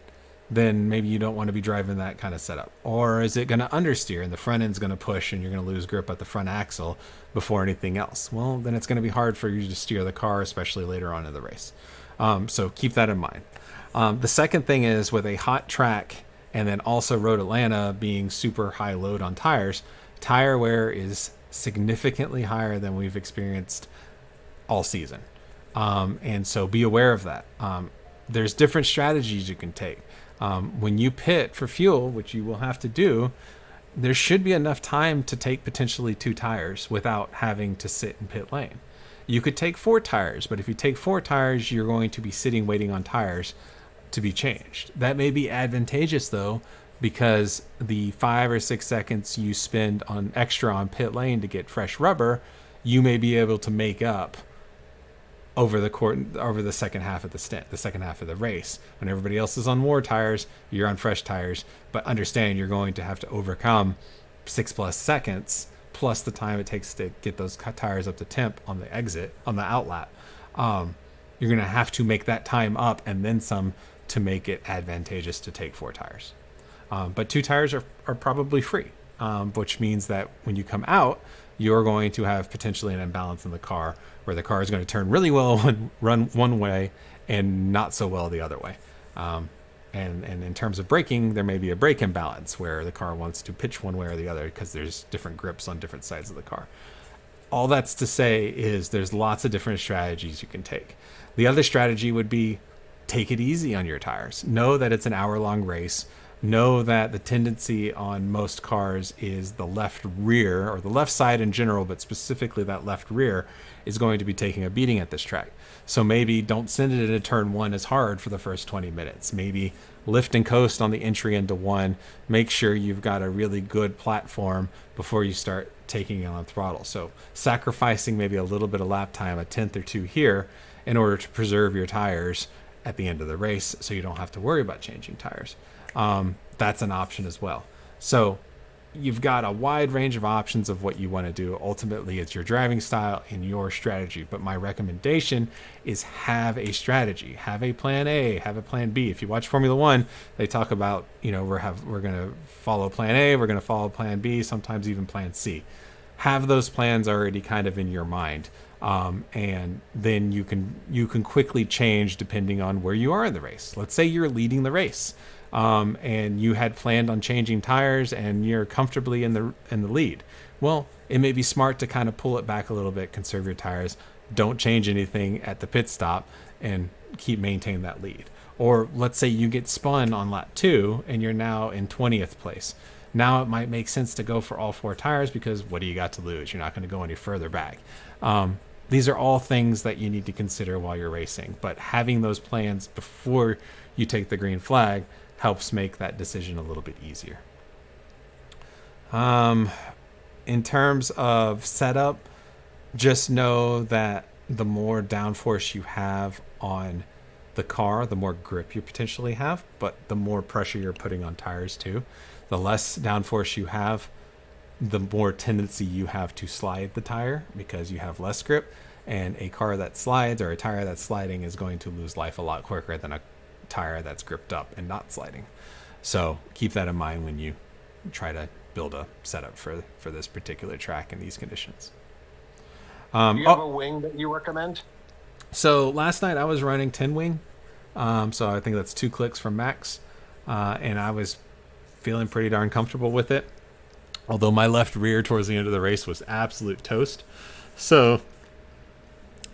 Then maybe you don't want to be driving that kind of setup. Or is it going to understeer and the front end's going to push and you're going to lose grip at the front axle before anything else? Well, then it's going to be hard for you to steer the car, especially later on in the race. So keep that in mind. The second thing is with a hot track and then also Road Atlanta being super high load on tires, tire wear is significantly higher than we've experienced all season. And so be aware of that. There's different strategies you can take. When you pit for fuel, which you will have to do, there should be enough time to take potentially 2 tires without having to sit in pit lane. You could take 4 tires, but if you take 4 tires, you're going to be sitting waiting on tires to be changed. That may be advantageous though, because the 5 or 6 seconds you spend on extra on pit lane to get fresh rubber, you may be able to make up over the second half of the stint, the second half of the race. When everybody else is on war tires, you're on fresh tires, but understand you're going to have to overcome 6+ seconds plus the time it takes to get those tires up to temp on the exit, on the outlap. You're going to have to make that time up and then some to make it advantageous to take 4 tires. But 2 tires are probably free, which means that when you come out, you're going to have potentially an imbalance in the car where the car is going to turn really well and run one way and not so well the other way. And in terms of braking, there may be a brake imbalance where the car wants to pitch one way or the other because there's different grips on different sides of the car. All that's to say is there's lots of different strategies you can take. The other strategy would be take it easy on your tires. Know that it's an hour-long race. Know that the tendency on most cars is the left rear, or the left side in general, but specifically that left rear, is going to be taking a beating at this track. So maybe don't send it into turn 1 as hard for the first 20 minutes. Maybe lift and coast on the entry into 1. Make sure you've got a really good platform before you start taking it on throttle. So sacrificing maybe a little bit of lap time, a tenth or 2 here, in order to preserve your tires at the end of the race so you don't have to worry about changing tires. That's an option as well. So you've got a wide range of options of what you want to do. Ultimately, it's your driving style and your strategy. But my recommendation is have a strategy, have a plan A, have a plan B. If you watch Formula One, they talk about, we're going to follow plan A, we're going to follow plan B, sometimes even plan C. Have those plans already kind of in your mind. And then you can quickly change depending on where you are in the race. Let's say you're leading the race. And you had planned on changing tires and you're comfortably in the lead. Well, it may be smart to kind of pull it back a little bit, conserve your tires, don't change anything at the pit stop, and maintain that lead. Or let's say you get spun on lap 2 and you're now in 20th place. Now it might make sense to go for all 4 tires because what do you got to lose? You're not going to go any further back. These are all things that you need to consider while you're racing, but having those plans before you take the green flag helps make that decision a little bit easier. In terms of setup, just know that the more downforce you have on the car, the more grip you potentially have, but the more pressure you're putting on tires too. The less downforce you have, the more tendency you have to slide the tire because you have less grip, and a car that slides or a tire that's sliding is going to lose life a lot quicker than a tire that's gripped up and not sliding. So keep that in mind when you try to build a setup for this particular track in these conditions. Do you have a wing that you recommend? So last night I was running 10 wing. So I think that's 2 clicks from max. and I was feeling pretty darn comfortable with it. Although my left rear towards the end of the race was absolute toast. So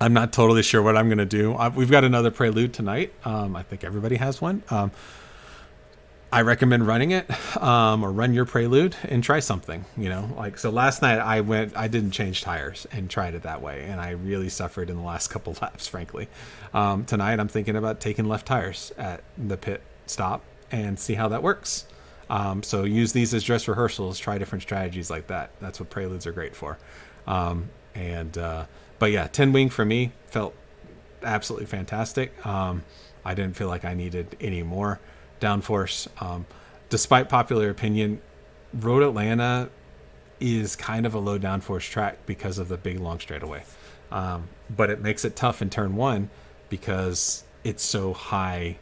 I'm not totally sure what I'm going to do. We've got another Prelude tonight. I think everybody has one. I recommend running it, or run your Prelude and try something, so last night I didn't change tires and tried it that way. And I really suffered in the last couple laps, frankly. Tonight I'm thinking about taking left tires at the pit stop and see how that works. So use these as dress rehearsals, try different strategies like that. That's what Preludes are great for. But yeah, 10 wing for me felt absolutely fantastic. I didn't feel like I needed any more downforce. Despite popular opinion, Road Atlanta is kind of a low downforce track because of the big long straightaway. But it makes it tough in turn 1 because it's so high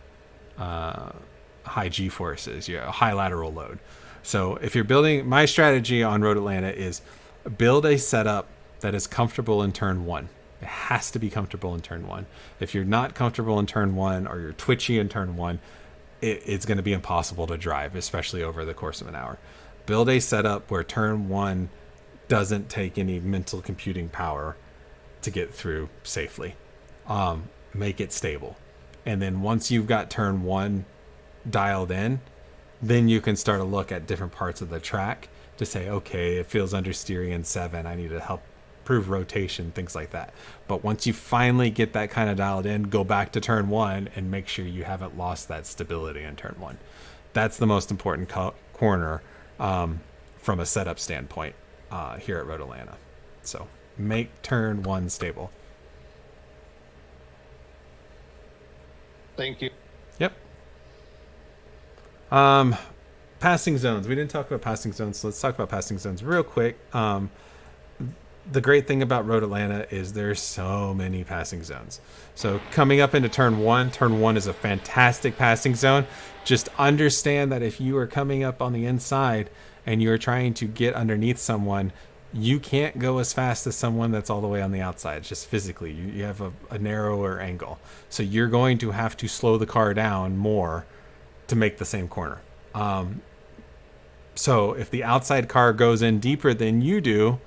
G forces, high lateral load. So if you're building, my strategy on Road Atlanta is build a setup that is comfortable in turn 1. It has to be comfortable in turn 1. If you're not comfortable in turn 1 or you're twitchy in turn 1, it's going to be impossible to drive, especially over the course of an hour. Build a setup where turn 1 doesn't take any mental computing power to get through safely. Make it stable. And then once you've got turn 1 dialed in, then you can start to look at different parts of the track to say, okay, it feels understeery in 7. I need to help improve rotation, things like that. But once you finally get that kind of dialed in, go back to turn 1 and make sure you haven't lost that stability in turn 1. That's the most important corner from a setup standpoint here at Road Atlanta. So make turn 1 stable. Thank you. Yep. Passing zones. We didn't talk about passing zones, so let's talk about passing zones real quick. The great thing about Road Atlanta is there's so many passing zones. So coming up into turn 1 is a fantastic passing zone. Just understand that if you are coming up on the inside and you're trying to get underneath someone, you can't go as fast as someone that's all the way on the outside. It's just physically, you have a narrower angle. So you're going to have to slow the car down more to make the same corner. So if the outside car goes in deeper than you do,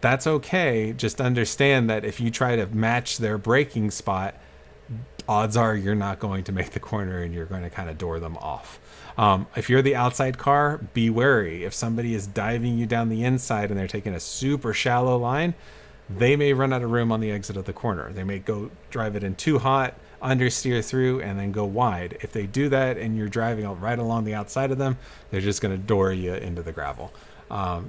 that's okay. Just understand that if you try to match their braking spot, odds are you're not going to make the corner and you're going to kind of door them off. If you're the outside car, be wary. If somebody is diving you down the inside and they're taking a super shallow line, they may run out of room on the exit of the corner. They may go drive it in too hot, understeer through, and then go wide. If they do that and you're driving right along the outside of them, they're just going to door you into the gravel.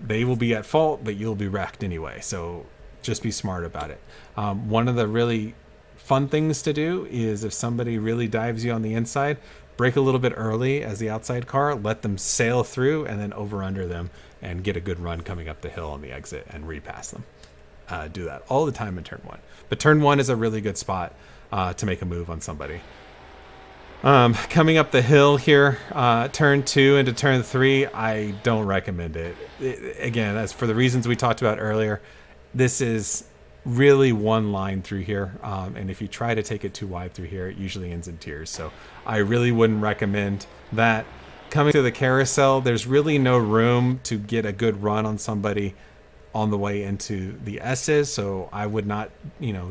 They will be at fault, but you'll be wrecked anyway. So just be smart about it. One of the really fun things to do is if somebody really dives you on the inside, brake a little bit early as the outside car, let them sail through and then over under them and get a good run coming up the hill on the exit and repass them. Do that all the time in turn 1. But turn 1 is a really good spot to make a move on somebody. Coming up the hill here, turn 2 into turn 3, I don't recommend it. Again, that's for the reasons we talked about earlier. This is really one line through here, and if you try to take it too wide through here, it usually ends in tears. So I really wouldn't recommend that. Coming through the carousel, there's really no room to get a good run on somebody on the way into the S's, so I would not,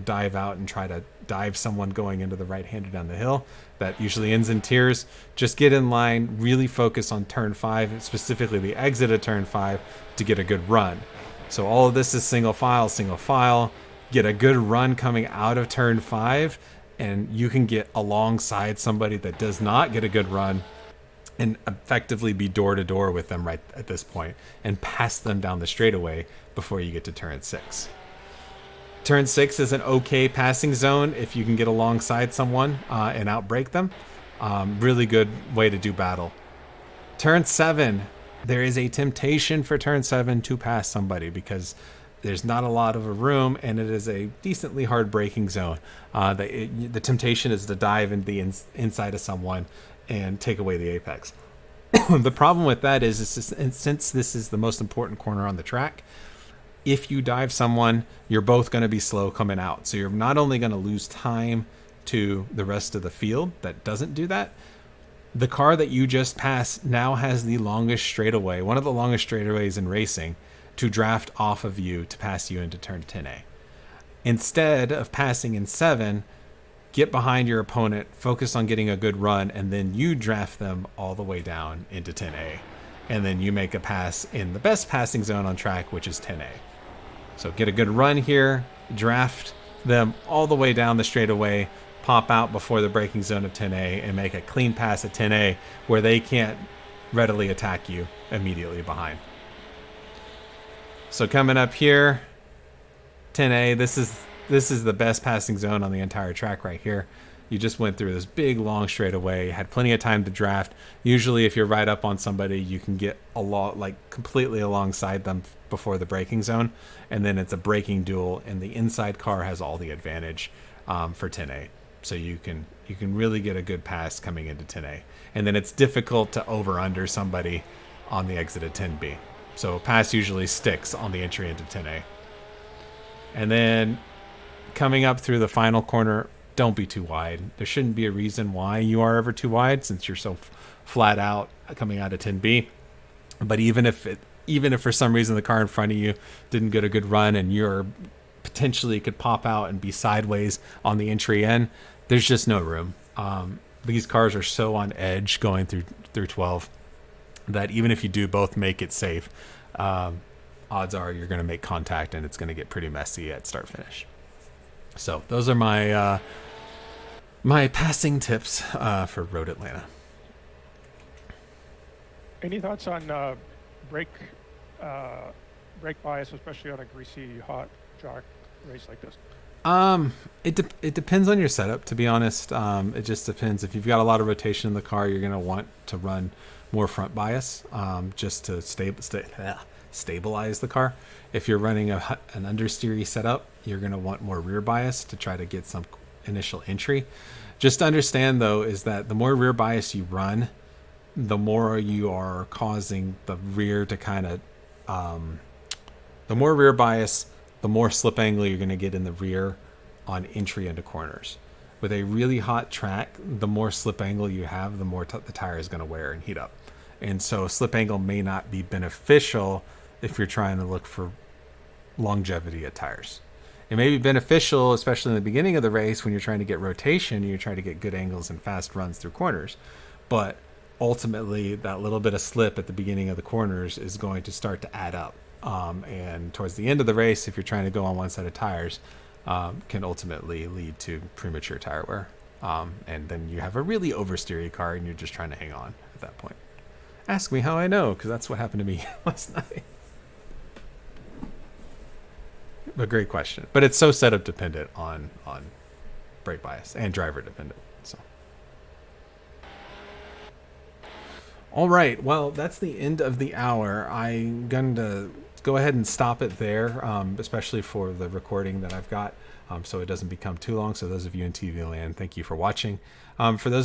dive out and try to dive someone going into the right-hander down the hill. That usually ends in tears. Just get in line, really focus on turn 5, specifically the exit of turn 5, to get a good run. So all of this is single file, get a good run coming out of turn 5, and you can get alongside somebody that does not get a good run and effectively be door to door with them right at this point and pass them down the straightaway before you get to turn 6. Turn 6 is an okay passing zone if you can get alongside someone and outbrake them. Really good way to do battle. Turn 7, there is a temptation for turn 7 to pass somebody because there's not a lot of a room and it is a decently hard braking zone. The temptation is to dive into the inside of someone and take away the apex. The problem with that is since this is the most important corner on the track, if you dive someone, you're both going to be slow coming out. So you're not only going to lose time to the rest of the field that doesn't do that, the car that you just passed now has the longest straightaway, one of the longest straightaways in racing, to draft off of you to pass you into turn 10A. Instead of passing in 7, get behind your opponent, focus on getting a good run, and then you draft them all the way down into 10A. And then you make a pass in the best passing zone on track, which is 10A. So get a good run here, draft them all the way down the straightaway, pop out before the braking zone of 10A, and make a clean pass at 10A where they can't readily attack you immediately behind. So coming up here, 10A, this is the best passing zone on the entire track right here. You just went through this big long straightaway, had plenty of time to draft. Usually if you're right up on somebody, you can get a lot, like completely alongside them before the braking zone, and then it's a braking duel, and the inside car has all the advantage for 10A. So you can really get a good pass coming into 10A. And then it's difficult to over-under somebody on the exit at 10B. So pass usually sticks on the entry into 10A. And then coming up through the final corner, don't be too wide. There shouldn't be a reason why you are ever too wide, since you're so flat out coming out of 10B. But even if for some reason the car in front of you didn't get a good run and you're potentially could pop out and be sideways on the entry in, there's just no room. These cars are so on edge going through 12 that even if you do both make it safe, odds are you're going to make contact and it's going to get pretty messy at start finish. So those are my my passing tips for Road Atlanta. Any thoughts on brake bias, especially on a greasy, hot track race like this? It depends on your setup, to be honest. It just depends. If you've got a lot of rotation in the car, you're going to want to run more front bias just to stabilize the car. If you're running an understeery setup, you're going to want more rear bias to try to get some initial entry. Just to understand, though, is that the more rear bias you run, the more you are causing the rear to kind of... the more rear bias, the more slip angle you're going to get in the rear on entry into corners. With a really hot track, the more slip angle you have, the more the tire is going to wear and heat up. And so slip angle may not be beneficial if you're trying to look for longevity at tires. It may be beneficial, especially in the beginning of the race when you're trying to get rotation and you're trying to get good angles and fast runs through corners. But ultimately, that little bit of slip at the beginning of the corners is going to start to add up. And towards the end of the race, if you're trying to go on one set of tires, can ultimately lead to premature tire wear. And then you have a really oversteery car and you're just trying to hang on at that point. Ask me how I know, because that's what happened to me last night. A great question. But it's so setup dependent on brake bias and driver dependent. So, all right. Well, that's the end of the hour. I'm going to go ahead and stop it there, especially for the recording that I've got, so it doesn't become too long. So those of you in TV land, thank you for watching. For those